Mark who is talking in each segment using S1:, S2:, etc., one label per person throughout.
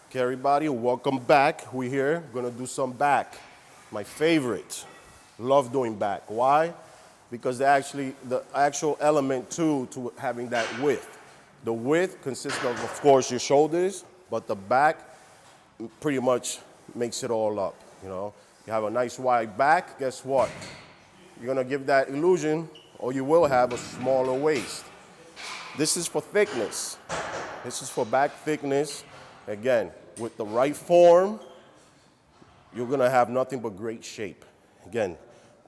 S1: Okay, everybody, welcome back. We're here, gonna do some back. My favorite. Love doing back. Why? Because the actual element to having that width. The width consists of course, your shoulders, but the back pretty much makes it all up, you know? You have a nice wide back, guess what? You're gonna give that illusion, or you will have a smaller waist. This is for thickness. This is for back thickness. Again, with the right form, you're gonna have nothing but great shape. Again,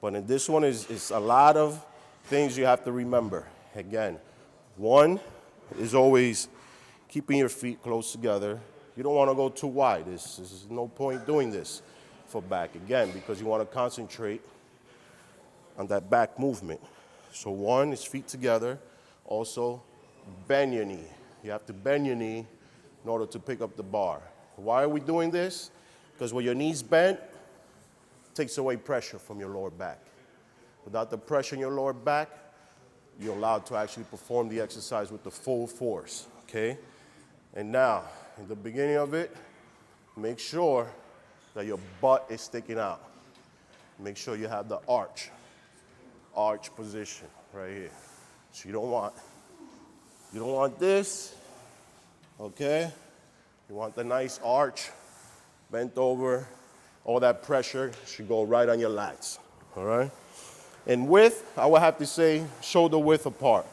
S1: but in this one is a lot of things you have to remember. Again, one is always keeping your feet close together. You don't wanna go too wide. There's no point doing this for back, again, because you wanna concentrate on that back movement. So one is feet together. Also, bend your knee. You have to bend your knee in order to pick up the bar. Why are we doing this? Because when your knee's bent, it takes away pressure from your lower back. Without the pressure in your lower back, you're allowed to actually perform the exercise with the full force, okay? And now, in the beginning of it, make sure that your butt is sticking out. Make sure you have the arch position right here. So you don't want this, okay? You want the nice arch, bent over. All that pressure should go right on your lats, all right? And width, I would have to say shoulder width apart.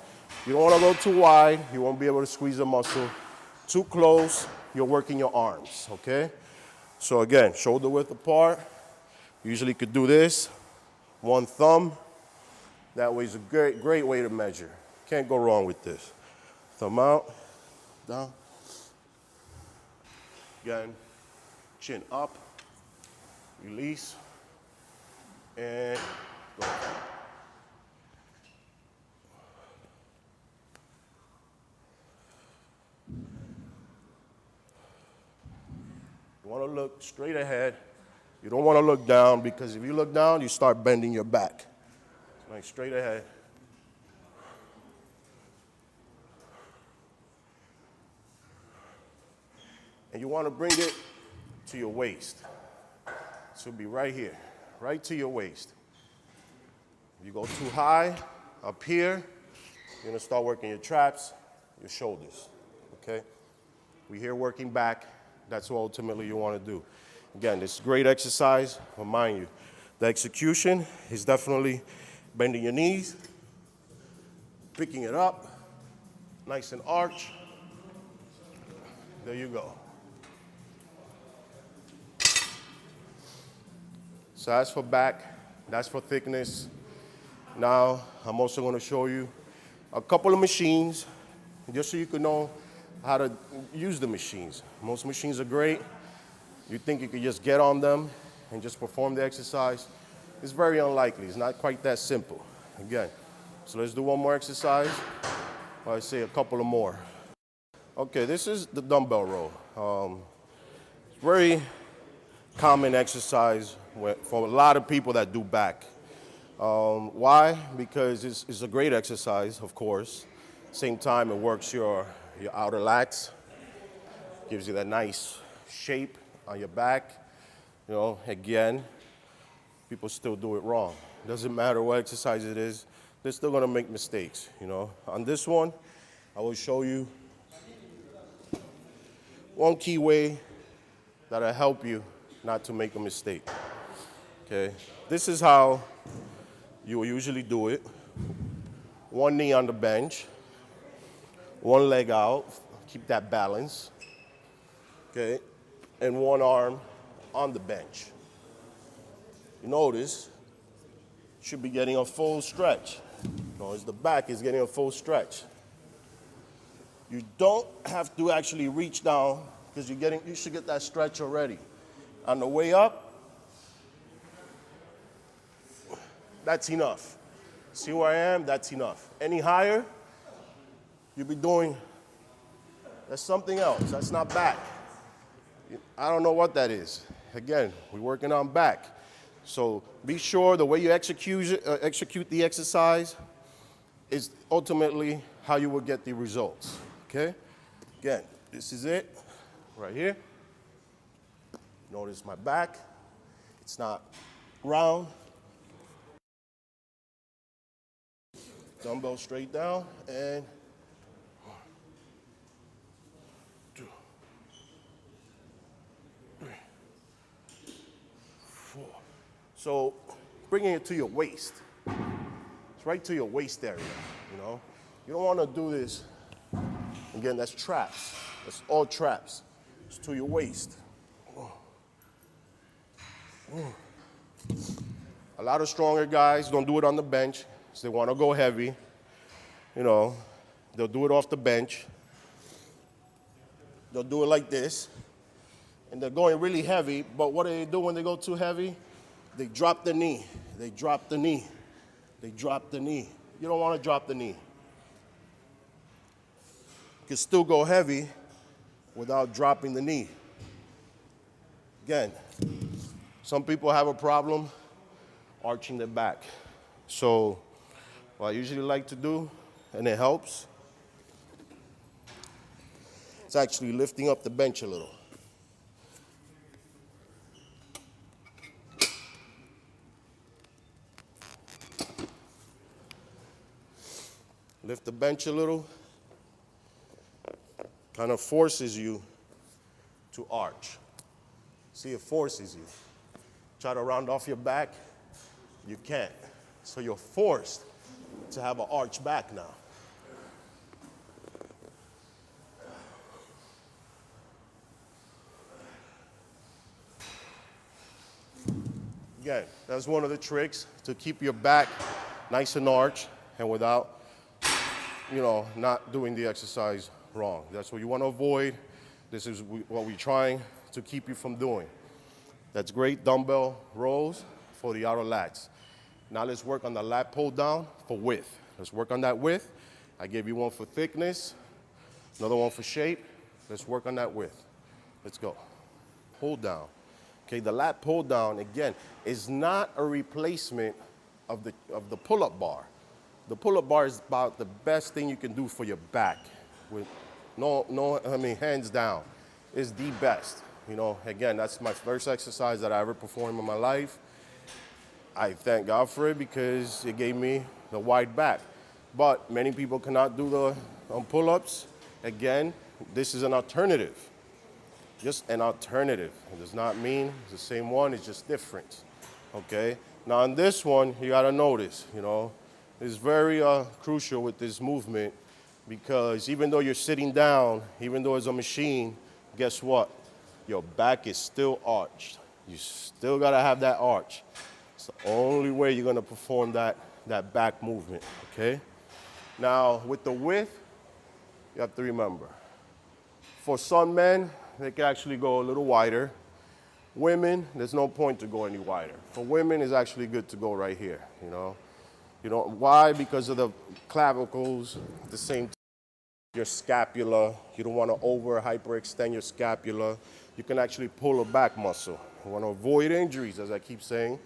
S1: You don't want to go too wide. You won't be able to squeeze the muscle. Too close, you're working your arms, okay? So again, shoulder width apart. Usually could do this, one thumb. That way is a great way to measure. Can't go wrong with this. Thumb out, down. Again, chin up, release, and go. You want to look straight ahead. You don't want to look down, because if you look down, you start bending your back. Like straight ahead. And you want to bring it to your waist. So it'll be right here, right to your waist. If you go too high, up here, you're going to start working your traps, your shoulders, okay? We're here working back. That's what ultimately you want to do. Again, this is great exercise, but mind you, the execution is definitely bending your knees, picking it up, nice and arch. There you go. So that's for back, that's for thickness. Now, I'm also going to show you a couple of machines, just so you can know how to use the machines. Most machines are great. You think you could just get on them and just perform the exercise. It's very unlikely. It's not quite that simple. Again, so let's do one more exercise. Or I say a couple of more. Okay, this is the dumbbell row. It's very common exercise for a lot of people that do back. Why? Because it's a great exercise, of course. Same time, it works your outer lats, gives you that nice shape on your back. You know, again, people still do it wrong. Doesn't matter what exercise it is, they're still gonna make mistakes, you know. On this one, I will show you one key way that'll help you not to make a mistake, okay? This is how you will usually do it. One knee on the bench, one leg out, keep that balance, okay? And one arm on the bench. You notice, you should be getting a full stretch. Notice the back is getting a full stretch. You don't have to actually reach down, because you should get that stretch already. On the way up, that's enough. See where I am? That's enough. Any higher, you'll be doing, that's something else. That's not back. I don't know what that is. Again, we're working on back. So be sure the way you execute the exercise is ultimately how you will get the results, okay? Again, this is it, right here. Notice my back, it's not round. Dumbbell straight down, and 1, 2, 3, 4. So bringing it to your waist. It's right to your waist area, you know. You don't want to do this. Again, that's traps. That's all traps. It's to your waist. A lot of stronger guys don't do it on the bench because they want to go heavy. You know, they'll do it off the bench. They'll do it like this. And they're going really heavy, but what do they do when they go too heavy? They drop the knee. They drop the knee. They drop the knee. You don't want to drop the knee. You can still go heavy without dropping the knee. Again, some people have a problem arching their back. So what I usually like to do, and it helps, it's actually lifting up the bench a little. Lift the bench a little, kind of forces you to arch. See, it forces you. Try to round off your back, you can't. So you're forced to have an arch back now. Again, that's one of the tricks to keep your back nice and arched and without, you know, not doing the exercise wrong. That's what you want to avoid. This is what we're trying to keep you from doing. That's great dumbbell rows for the outer lats. Now let's work on the lat pull down for width. Let's work on that width. I gave you one for thickness, another one for shape. Let's work on that width. Let's go. Pull down. Okay, the lat pull down, again, is not a replacement of the pull-up bar. The pull-up bar is about the best thing you can do for your back. With hands down, is the best. You know, again, that's my first exercise that I ever performed in my life. I thank God for it because it gave me the wide back. But many people cannot do the pull-ups. Again, this is an alternative. Just an alternative. It does not mean it's the same one, it's just different. Okay? Now on this one, you gotta notice, you know, it's very crucial with this movement because even though you're sitting down, even though it's a machine, guess what? Your back is still arched. You still gotta have that arch. It's the only way you're gonna perform that back movement, okay? Now, with the width, you have to remember, for some men, they can actually go a little wider. Women, there's no point to go any wider. For women, it's actually good to go right here, you know? You know, why? Because of the clavicles, at the same time, your scapula. You don't want to hyperextend your scapula. You can actually pull a back muscle. You want to avoid injuries, as I keep saying.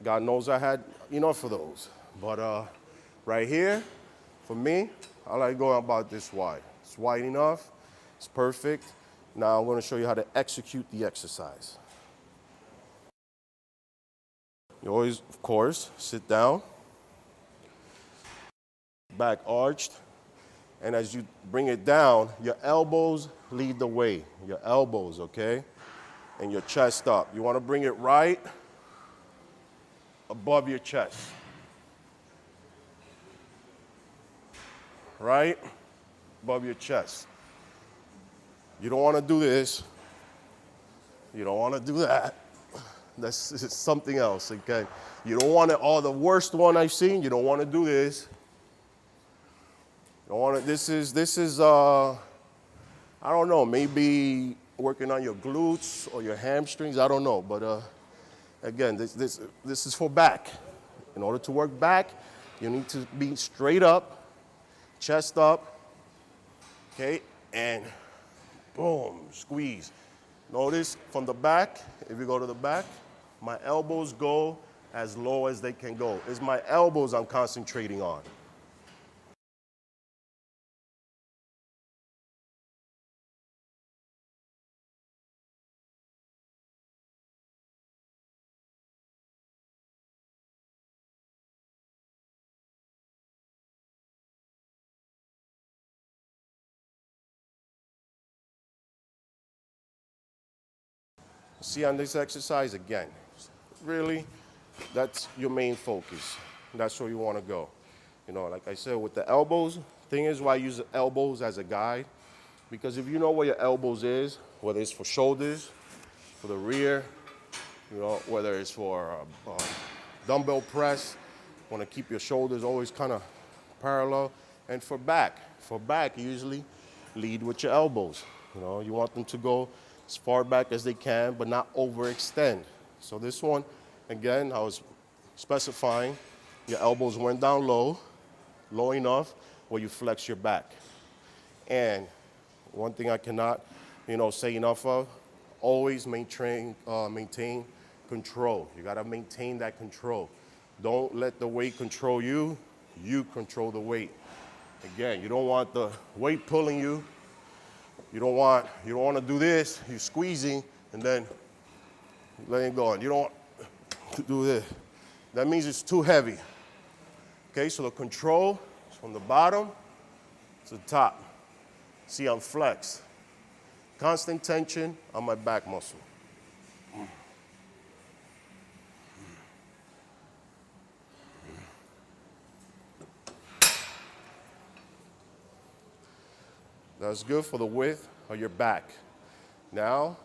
S1: God knows I had enough of those. But right here, for me, I like going about this wide. It's wide enough. It's perfect. Now I'm going to show you how to execute the exercise. You always, of course, sit down, back arched, and as you bring it down, your elbows lead the way. Your elbows, okay? And your chest up. You want to bring it right above your chest. Right above your chest. You don't want to do this. You don't want to do that. That's something else, okay? You don't want it, the worst one I've seen, you don't want to do this. You don't want to, this is I don't know, maybe working on your glutes or your hamstrings, I don't know. But again, this is for back. In order to work back, you need to be straight up, chest up, okay? And boom, squeeze. Notice from the back, if you go to the back, my elbows go as low as they can go. It's my elbows I'm concentrating on. See on this exercise again, really, that's your main focus. That's where you want to go. You know, like I said, with the elbows, thing is why I use the elbows as a guide, because if you know where your elbows is, whether it's for shoulders, for the rear, you know, whether it's for dumbbell press, want to keep your shoulders always kind of parallel, and for back, you usually lead with your elbows. You know, you want them to go as far back as they can, but not overextend. So this one, again, I was specifying your elbows went down low, low enough where you flex your back. And one thing I cannot, you know, say enough of, always maintain control. You gotta maintain that control. Don't let the weight control you, you control the weight. Again, you don't want the weight pulling you. You don't want to do this, you're squeezing and then letting go. And you don't want to do this. That means it's too heavy. Okay, so the control is from the bottom to the top. See, I'm flexed. Constant tension on my back muscle. That's good for the width of your back. Now,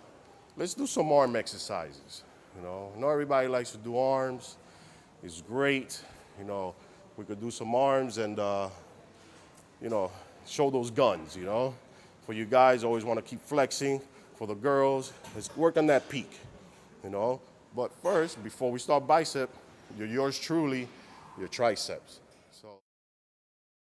S1: let's do some arm exercises. You know, not everybody likes to do arms. It's great. You know, we could do some arms and, you know, show those guns, you know. For you guys, always want to keep flexing. For the girls, let's work on that peak, you know. But first, before we start bicep, you're yours truly, your triceps.